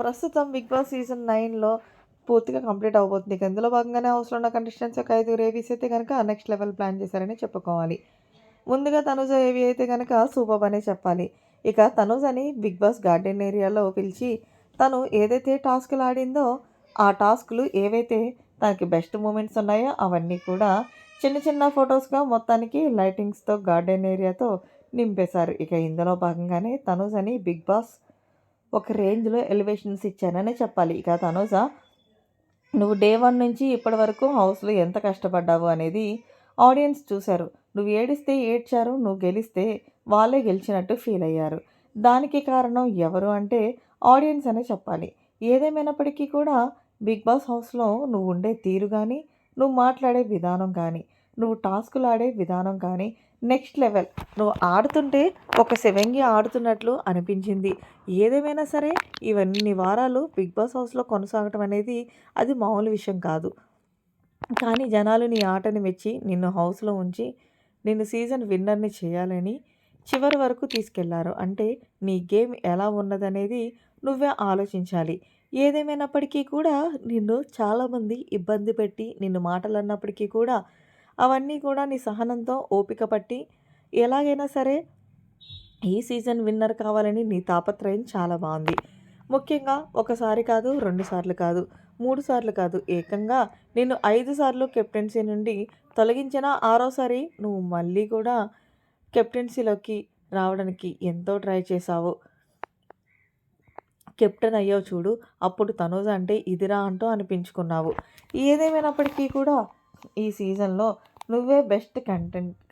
ప్రస్తుతం 'big boss' season 9లో పూర్తిగా complete అవ్వబోతుంది. ఇక ఇందులో భాగంగానే హౌస్‌లో ఉన్న కంటెస్టెంట్స్ ఒక 5 ఏవీస్ అయితే గనక నెక్స్ట్ లెవెల్ ప్లాన్ చేశారని చెప్పుకోవాలి. ముందుగా తనుజ ఏవి అయితే గనక సూపర్బ్ అనే చెప్పాలి. ఇక తనుజని 'బిగ్ బాస్' గార్డెన్ ఏరియాలో పిలిచి తను ఏదైతే టాస్క్‌లు ఆడిందో ఆ టాస్క్‌లు ఏవైతే తనకి బెస్ట్ మూమెంట్స్ ఉన్నాయో అవన్నీ కూడా చిన్న చిన్న ఫోటోస్‌గా మొత్తానికి లైటింగ్స్‌తో గార్డెన్ ఏరియాతో నింపేశారు. ఇక ఇందులో భాగంగానే తనుజని 'బిగ్ బాస్' ఒక రేంజ్‌లో ఎలివేషన్స్ ఇచ్చారనే చెప్పాలి. ఇక తనూజ నువ్వు డే 1 నుంచి ఇప్పటి వరకు హౌస్‌లో ఎంత కష్టపడ్డావు అనేది ఆడియన్స్ చూసారు. నువ్వు ఏడిస్తే ఏడ్చారు. నువ్వు గెలిస్తే వాళ్ళే గెలిచినట్టు ఫీల్ అయ్యారు. దానికి కారణం ఎవరు అంటే ఆడియన్స్ అనే చెప్పాలి. ఏదేమైనప్పటికీ కూడా 'బిగ్ బాస్' హౌస్‌లో నువ్వు ఉండే తీరు గానీ, నువ్వు మాట్లాడే విధానం గానీ, నువ్వు టాస్కులు ఆడే విధానం కానీ నెక్స్ట్ లెవెల్. నువ్వు ఆడుతుంటే ఒక శివంగి ఆడుతున్నట్లు అనిపించింది. ఏదేమైనా సరే ఇవన్నీ వారాలు 'బిగ్ బాస్' హౌస్‌లో కొనసాగటం అనేది అది మామూలు విషయం కాదు. కానీ జనాలు నీ ఆటని మెచ్చి నిన్ను హౌస్‌లో ఉంచి నిన్ను సీజన్ విన్నర్‌ని చేయాలని చివరి వరకు తీసుకెళ్లారు. అంటే నీ గేమ్ ఎలా ఉన్నదనేది నువ్వే ఆలోచించాలి. ఏదేమైనప్పటికీ కూడా నిన్ను చాలామంది ఇబ్బంది పెట్టి నిన్ను మాటలన్నప్పటికీ కూడా అవన్నీ కూడా నీ సహనంతో ఓపిక పట్టి ఎలాగైనా సరే ఈ సీజన్ విన్నర్ కావాలని నీ తాపత్రయం చాలా బాగుంది. ముఖ్యంగా ఒకసారి కాదు, 2 సార్లు కాదు, 3 సార్లు కాదు, ఏకంగా నిన్ను 5 సార్లు కెప్టెన్సీ నుండి తొలగించిన ఆరోసారి నువ్వు మళ్ళీ కూడా కెప్టెన్సీలోకి రావడానికి ఎంతో ట్రై చేశావు. కెప్టెన్ అయ్యావు చూడు, అప్పుడు తనూజ అంటే ఇదిరా అంటూ అనిపించుకున్నావు. ఏదేమైనప్పటికీ కూడా ఈ సీజన్‌లో నువ్వే బెస్ట్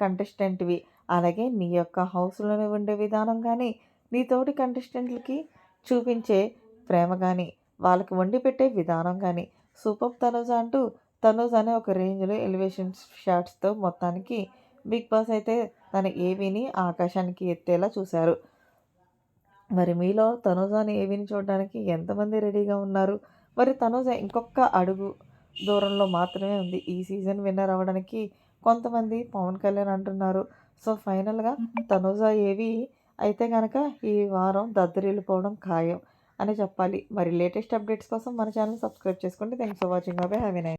కంటెస్టెంట్‌వి. అలాగే నీ యొక్క హౌస్‌లోనే ఉండే విధానం కానీ, నీ తోటి కంటెస్టెంట్‌లకి చూపించే ప్రేమ గానీ, వాళ్ళకి వండి పెట్టే విధానం గానీ, సూపర్బ్ తనూజ అంటూ తనూజ అనే ఒక రేంజ్‌లో ఎలివేషన్ షాట్స్‌తో మొత్తానికి 'బిగ్ బాస్' అయితే తన ఏవీని ఆకాశానికి ఎత్తేలా చూశారు. మరి మీలో తనూజని ఏవిని చూడడానికి ఎంతమంది రెడీగా ఉన్నారు? మరి తనూజ ఇంకొక అడుగు దూరంలో మాత్రమే ఉంది ఈ సీజన్ విన్నర్ అవ్వడానికి. కొంతమంది పవన్ కళ్యాణ్ అంటున్నారు. సో, ఫైనల్‌గా తనూజ ఏవి అయితే గనక ఈ వారం దద్దరిల్లిపోవడం ఖాయం అని చెప్పాలి. మరి లేటెస్ట్ అప్డేట్స్ కోసం మన ఛానల్ సబ్స్క్రైబ్ చేసుకోండి. Thanks for watching. By by. Have a nice